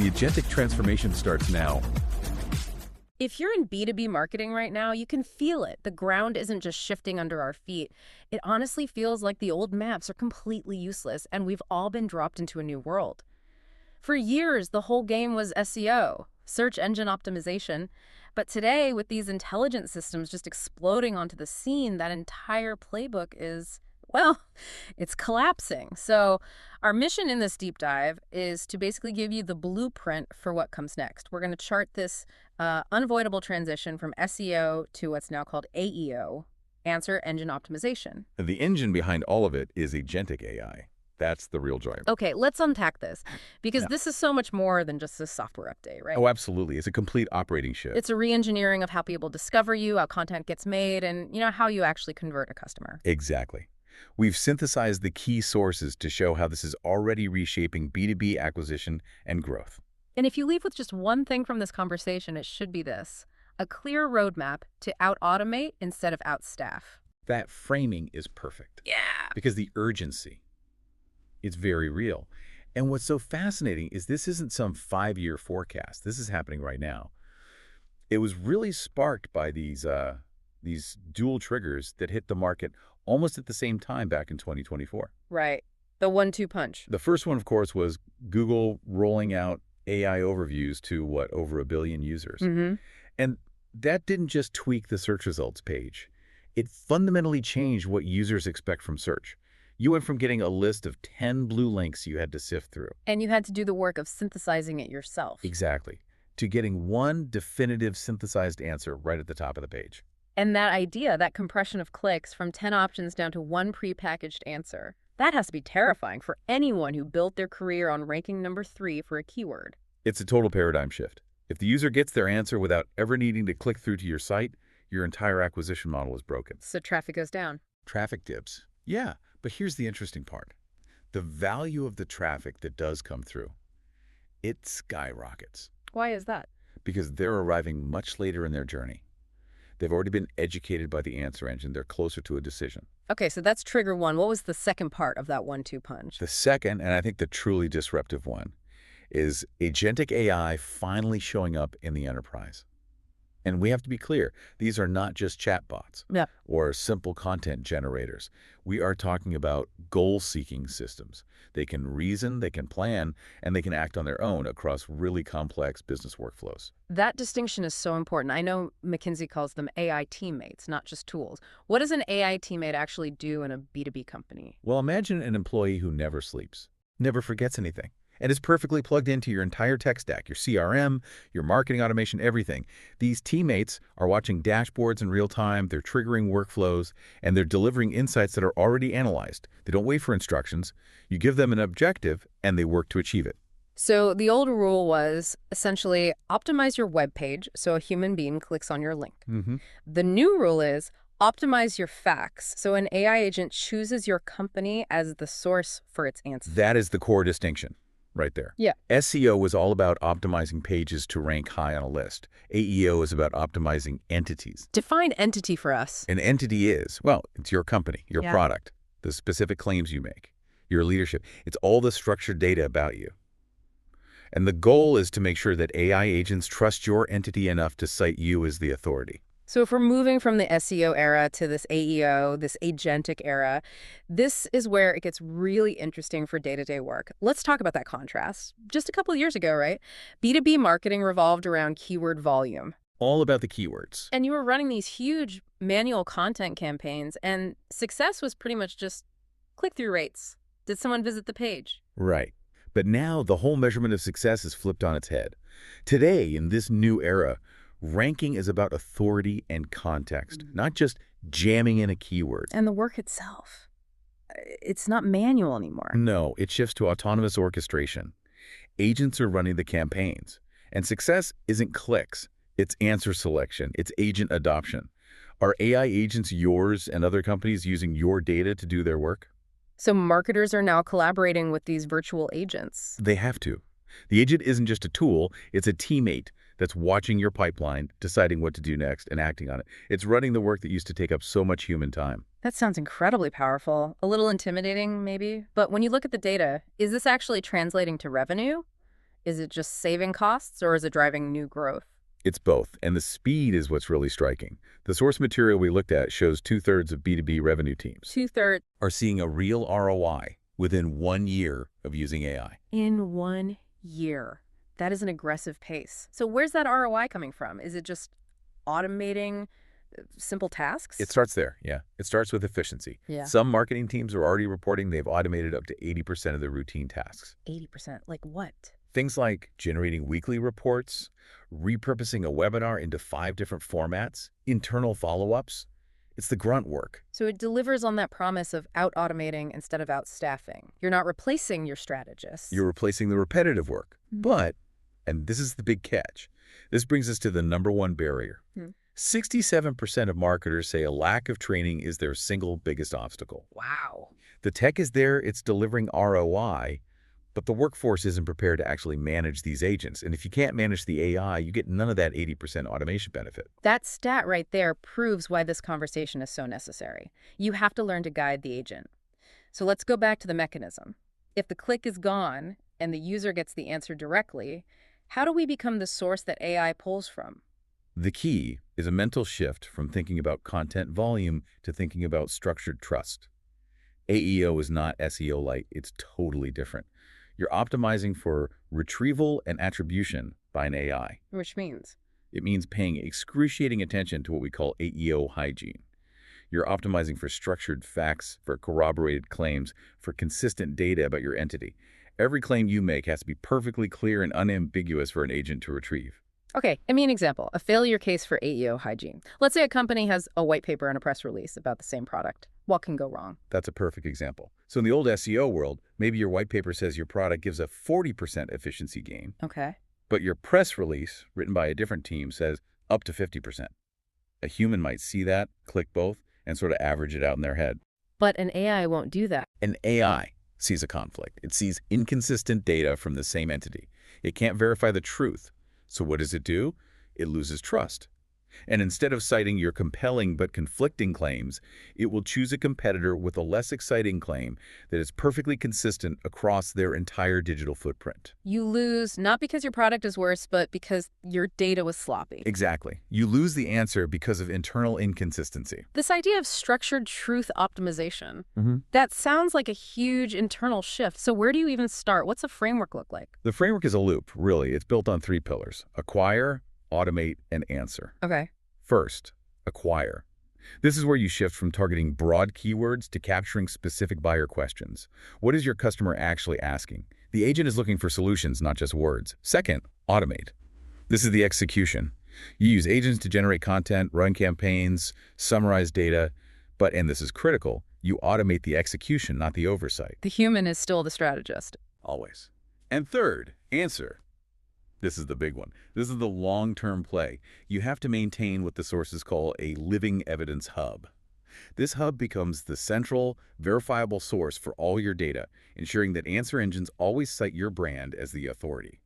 The agentic transformation starts now. If you're in B2B marketing right now, you can feel it. The ground isn't just shifting under our feet. It honestly feels like the old maps are completely useless, and we've all been dropped into a new world. For years, the whole game was SEO, search engine optimization. But today, with these intelligent systems just exploding onto the scene, that entire playbook is, well, it's collapsing. So our mission in this deep dive is to basically give you the blueprint for what comes next. We're going to chart this unavoidable transition from SEO to what's now called AEO, answer engine optimization. The engine behind all of it is agentic AI. That's the real driver. Okay, let's unpack this, because this is so much more than just a software update, right? Oh, absolutely. It's a complete operating shift. It's a re-engineering of how people discover you, how content gets made, and how you actually convert a customer. Exactly. We've synthesized the key sources to show how this is already reshaping B2B acquisition and growth. And if you leave with just one thing from this conversation, it should be this: a clear roadmap to out-automate instead of out-staff. That framing is perfect. Yeah. Because the urgency, it's very real. And what's so fascinating is this isn't some 5-year forecast. This is happening right now. It was really sparked by these dual triggers that hit the market almost at the same time back in 2024. Right. The 1-2 punch. The first one, of course, was Google rolling out AI overviews to, over 1 billion users. Mm-hmm. And that didn't just tweak the search results page. It fundamentally changed what users expect from search. You went from getting a list of 10 blue links you had to sift through. And you had to do the work of synthesizing it yourself. Exactly. To getting one definitive synthesized answer right at the top of the page. And that idea, that compression of clicks from 10 options down to one prepackaged answer, that has to be terrifying for anyone who built their career on ranking number 3 for a keyword. It's a total paradigm shift. If the user gets their answer without ever needing to click through to your site, your entire acquisition model is broken. So traffic goes down. Traffic dips. Yeah, but here's the interesting part. The value of the traffic that does come through, it skyrockets. Why is that? Because they're arriving much later in their journey. They've already been educated by the answer engine. They're closer to a decision. Okay, so that's trigger 1. What was the second part of that 1-2 punch? The second, and I think the truly disruptive one, is agentic AI finally showing up in the enterprise. And we have to be clear, these are not just chatbots or simple content generators. We are talking about goal-seeking systems. They can reason, they can plan, and they can act on their own across really complex business workflows. That distinction is so important. I know McKinsey calls them AI teammates, not just tools. What does an AI teammate actually do in a B2B company? Well, imagine an employee who never sleeps, never forgets anything, and is perfectly plugged into your entire tech stack, your CRM, your marketing automation, everything. These teammates are watching dashboards in real time, they're triggering workflows, and they're delivering insights that are already analyzed. They don't wait for instructions. You give them an objective, and they work to achieve it. So the old rule was essentially optimize your web page so a human being clicks on your link. Mm-hmm. The new rule is optimize your facts so an AI agent chooses your company as the source for its answer. That is the core distinction. Right there. Yeah. SEO was all about optimizing pages to rank high on a list. AEO is about optimizing entities. Define entity for us. An entity is, well, it's your company, your product, the specific claims you make, your leadership. It's all the structured data about you. And the goal is to make sure that AI agents trust your entity enough to cite you as the authority. So if we're moving from the SEO era to this AEO, this agentic era, this is where it gets really interesting for day-to-day work. Let's talk about that contrast. Just a couple of years ago, right? B2B marketing revolved around keyword volume. All about the keywords. And you were running these huge manual content campaigns, and success was pretty much just click-through rates. Did someone visit the page? Right. But now the whole measurement of success is flipped on its head. Today, in this new era, ranking is about authority and context, not just jamming in a keyword. And the work itself, it's not manual anymore. No, it shifts to autonomous orchestration. Agents are running the campaigns. And success isn't clicks. It's answer selection. It's agent adoption. Are AI agents yours and other companies using your data to do their work? So marketers are now collaborating with these virtual agents. They have to. The agent isn't just a tool, it's a teammate that's watching your pipeline, deciding what to do next, and acting on it. It's running the work that used to take up so much human time. That sounds incredibly powerful. A little intimidating, maybe. But when you look at the data, is this actually translating to revenue? Is it just saving costs or is it driving new growth? It's both, and the speed is what's really striking. The source material we looked at shows two-thirds of B2B revenue teams Two-thirds are seeing a real ROI within 1 year of using AI. in 1 year. That is an aggressive pace. So where's that ROI coming from? Is it just automating simple tasks? It starts there, yeah. It starts with efficiency. Yeah. Some marketing teams are already reporting they've automated up to 80% of their routine tasks. 80%. Like what? Things like generating weekly reports, repurposing a webinar into 5 different formats, internal follow-ups. It's the grunt work. So it delivers on that promise of out-automating instead of out-staffing. You're not replacing your strategists. You're replacing the repetitive work. But, and this is the big catch, this brings us to the #1 barrier. 67% of marketers say a lack of training is their single biggest obstacle. Wow. The tech is there, it's delivering ROI, but the workforce isn't prepared to actually manage these agents. And if you can't manage the AI, you get none of that 80% automation benefit. That stat right there proves why this conversation is so necessary. You have to learn to guide the agent. So let's go back to the mechanism. If the click is gone and the user gets the answer directly, how do we become the source that AI pulls from? The key is a mental shift from thinking about content volume to thinking about structured trust. AEO is not SEO light, it's totally different. You're optimizing for retrieval and attribution by an AI. Which means? It means paying excruciating attention to what we call AEO hygiene. You're optimizing for structured facts, for corroborated claims, for consistent data about your entity. Every claim you make has to be perfectly clear and unambiguous for an agent to retrieve. Okay, give me an example, a failure case for AEO hygiene. Let's say a company has a white paper and a press release about the same product. What can go wrong? That's a perfect example. So in the old SEO world, maybe your white paper says your product gives a 40% efficiency gain, Okay. but your press release, written by a different team, says up to 50%. A human might see that, click both, and sort of average it out in their head. But an AI won't do that. An AI sees a conflict. It sees inconsistent data from the same entity. It can't verify the truth. So what does it do? It loses trust. And instead of citing your compelling but conflicting claims, it will choose a competitor with a less exciting claim that is perfectly consistent across their entire digital footprint. You lose not because your product is worse, but because your data was sloppy. Exactly. You lose the answer because of internal inconsistency. This idea of structured truth optimization, that sounds like a huge internal shift. So where do you even start? What's a framework look like? The framework is a loop, really. It's built on 3 pillars: acquire, automate, and answer. Okay. First, acquire. This is where you shift from targeting broad keywords to capturing specific buyer questions. What is your customer actually asking? The agent is looking for solutions, not just words. Second, automate. This is the execution. You use agents to generate content, run campaigns, summarize data, but, and this is critical, you automate the execution, not the oversight. The human is still the strategist. Always. And third, answer. This is the big one. This is the long-term play. You have to maintain what the sources call a living evidence hub. This hub becomes the central, verifiable source for all your data, ensuring that answer engines always cite your brand as the authority.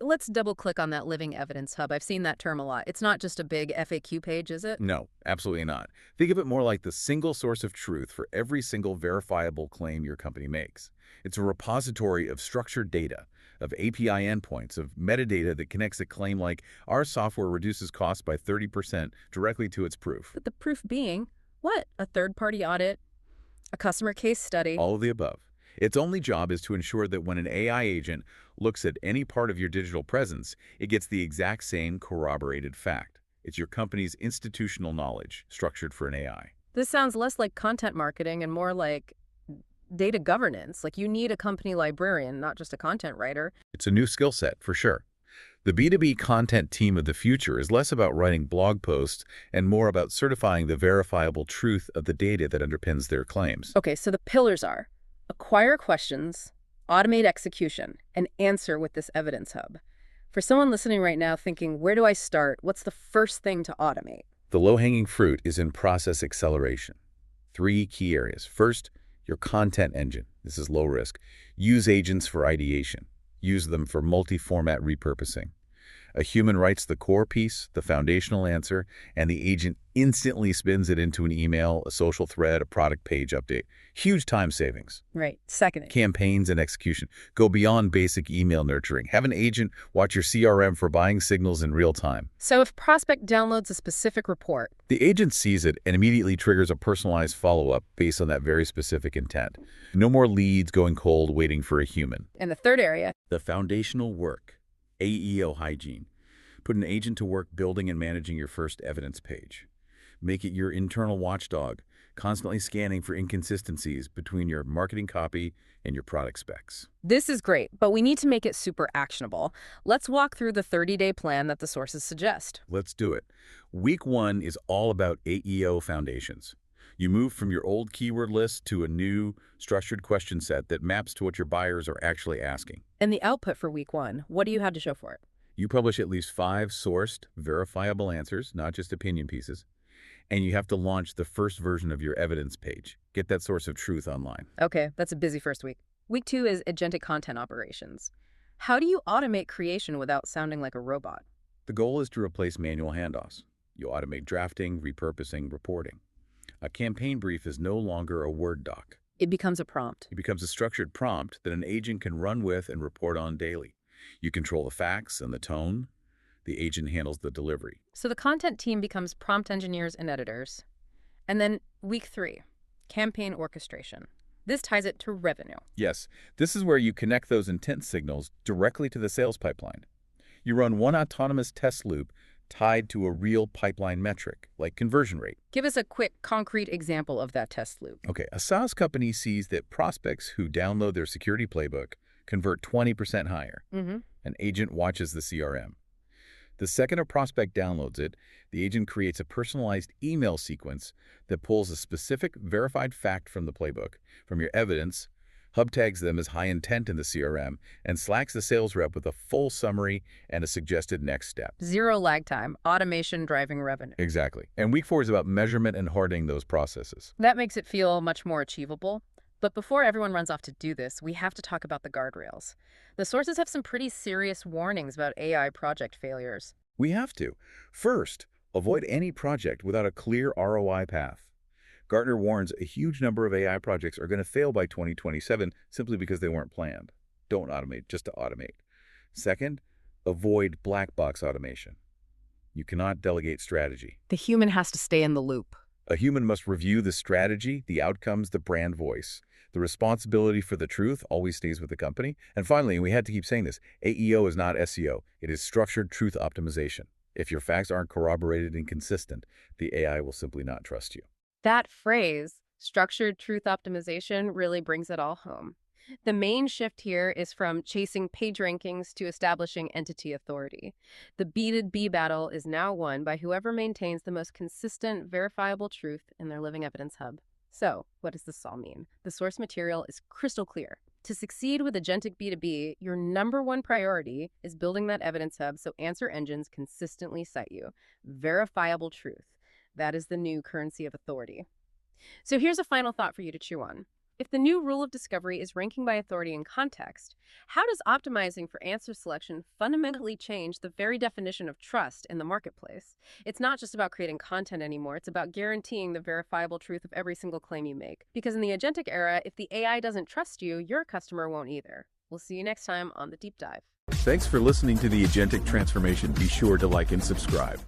Let's double-click on that living evidence hub. I've seen that term a lot. It's not just a big FAQ page, is it? No, absolutely not. Think of it more like the single source of truth for every single verifiable claim your company makes. It's a repository of structured data, of API endpoints, of metadata that connects a claim like, our software reduces costs by 30% directly to its proof. But the proof being, what? A third-party audit? A customer case study? All of the above. Its only job is to ensure that when an AI agent looks at any part of your digital presence, it gets the exact same corroborated fact. It's your company's institutional knowledge structured for an AI. This sounds less like content marketing and more like data governance. Like you need a company librarian, not just a content writer. It's a new skill set, for sure. The B2B content team of the future is less about writing blog posts and more about certifying the verifiable truth of the data that underpins their claims. Okay, so the pillars are acquire questions, automate execution, and answer with this evidence hub. For someone listening right now thinking, where do I start? What's the first thing to automate? The low-hanging fruit is in process acceleration. 3 key areas. First, your content engine. This is low risk. Use agents for ideation. Use them for multi-format repurposing. A human writes the core piece, the foundational answer, and the agent instantly spins it into an email, a social thread, a product page update. Huge time savings. Right. Second. Campaigns and execution. Go beyond basic email nurturing. Have an agent watch your CRM for buying signals in real time. So if prospect downloads a specific report, the agent sees it and immediately triggers a personalized follow-up based on that very specific intent. No more leads going cold waiting for a human. And the third area, the foundational work, AEO hygiene. Put an agent to work building and managing your first evidence page. Make it your internal watchdog, constantly scanning for inconsistencies between your marketing copy and your product specs. This is great, but we need to make it super actionable. Let's walk through the 30-day plan that the sources suggest. Let's do it. Week 1 is all about AEO foundations. You move from your old keyword list to a new, structured question set that maps to what your buyers are actually asking. And the output for week 1, what do you have to show for it? You publish at least 5 sourced, verifiable answers, not just opinion pieces. And you have to launch the first version of your evidence page. Get that source of truth online. Okay, that's a busy first week. Week 2 is agentic content operations. How do you automate creation without sounding like a robot? The goal is to replace manual handoffs. You automate drafting, repurposing, reporting. A campaign brief is no longer a Word doc. It becomes a prompt. It becomes a structured prompt that an agent can run with and report on daily. You control the facts and the tone. The agent handles the delivery. So the content team becomes prompt engineers and editors. And then week 3, campaign orchestration. This ties it to revenue. Yes, this is where you connect those intent signals directly to the sales pipeline. You run one autonomous test loop tied to a real pipeline metric, like conversion rate. Give us a quick, concrete example of that test loop. Okay, a SaaS company sees that prospects who download their security playbook convert 20% higher. An agent watches the CRM. The second a prospect downloads it, the agent creates a personalized email sequence that pulls a specific verified fact from the playbook, from your evidence, hub tags them as high intent in the CRM, and slacks the sales rep with a full summary and a suggested next step. Zero lag time, automation driving revenue. Exactly. And week 4 is about measurement and hardening those processes. That makes it feel much more achievable. But before everyone runs off to do this, we have to talk about the guardrails. The sources have some pretty serious warnings about AI project failures. We have to. First, avoid any project without a clear ROI path. Gartner warns a huge number of AI projects are going to fail by 2027 simply because they weren't planned. Don't automate just to automate. Second, avoid black box automation. You cannot delegate strategy. The human has to stay in the loop. A human must review the strategy, the outcomes, the brand voice. The responsibility for the truth always stays with the company. And finally, and we had to keep saying this, AEO is not SEO. It is structured truth optimization. If your facts aren't corroborated and consistent, the AI will simply not trust you. That phrase, structured truth optimization, really brings it all home. The main shift here is from chasing page rankings to establishing entity authority. The B2B battle is now won by whoever maintains the most consistent, verifiable truth in their living evidence hub. So, what does this all mean? The source material is crystal clear. To succeed with Agentic B2B, your #1 priority is building that evidence hub so answer engines consistently cite you. Verifiable truth. That is the new currency of authority. So here's a final thought for you to chew on. If the new rule of discovery is ranking by authority and context, how does optimizing for answer selection fundamentally change the very definition of trust in the marketplace? It's not just about creating content anymore. It's about guaranteeing the verifiable truth of every single claim you make. Because in the agentic era, if the AI doesn't trust you, your customer won't either. We'll see you next time on The Deep Dive. Thanks for listening to the Agentic Transformation. Be sure to like and subscribe.